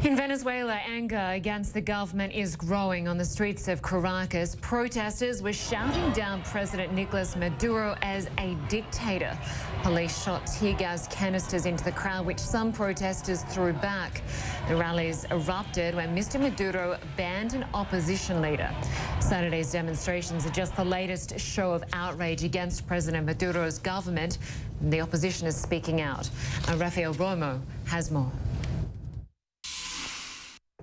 In Venezuela, anger against the government is growing on the streets of Caracas. Protesters were shouting down President Nicolas Maduro as a dictator. Police shot tear gas canisters into the crowd, which some protesters threw back. The rallies erupted when Mr. Maduro banned an opposition leader. Saturday's demonstrations are just the latest show of outrage against President Maduro's government. The opposition is speaking out. Rafael Romo has more.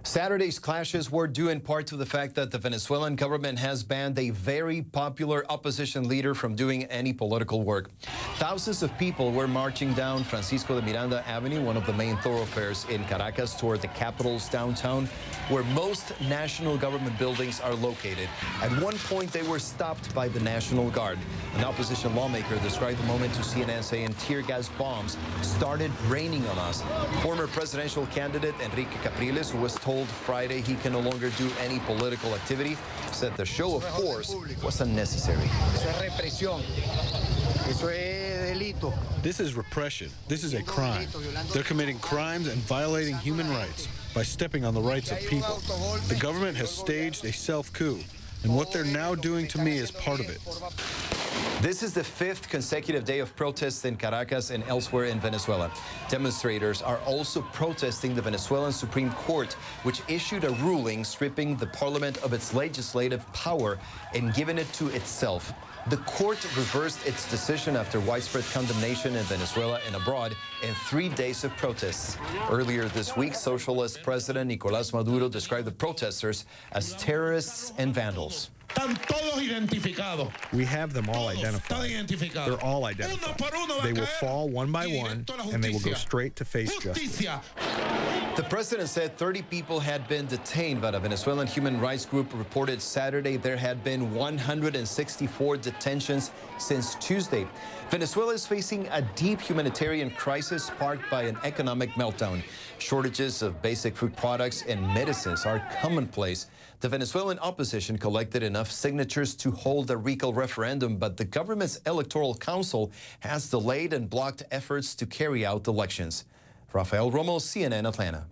Saturday's clashes were due in part to the fact that the Venezuelan government has banned a very popular opposition leader from doing any political work. Thousands of people were marching down Francisco de Miranda Avenue, one of the main thoroughfares in Caracas, toward the capital's downtown, where most national government buildings are located. At one point, they were stopped by the National Guard. An opposition lawmaker described the moment to CNN saying tear gas bombs started raining on us. Former presidential candidate Enrique Capriles, who was told Friday he can no longer do any political activity, said the show of force was unnecessary. This is repression. This is a crime. They're committing crimes and violating human rights by stepping on the rights of people. The government has staged a self-coup, and what they're now doing to me is part of it. This is the fifth consecutive day of protests in Caracas and elsewhere in Venezuela. Demonstrators are also protesting the Venezuelan Supreme Court, which issued a ruling stripping the parliament of its legislative power and giving it to itself. The court reversed its decision after widespread condemnation in Venezuela and abroad in 3 days of protests. Earlier this week, Socialist President Nicolás Maduro described the protesters as terrorists and vandals. We have them all identified. They're all identified. They will fall one by one, and they will go straight to face justice. The president said 30 people had been detained, but a Venezuelan human rights group reported Saturday there had been 164 detentions since Tuesday. Venezuela is facing a deep humanitarian crisis sparked by an economic meltdown. Shortages of basic food products and medicines are commonplace. The Venezuelan opposition collected enough signatures to hold a recall referendum, but the government's electoral council has delayed and blocked efforts to carry out elections. Rafael Romo, CNN, Atlanta.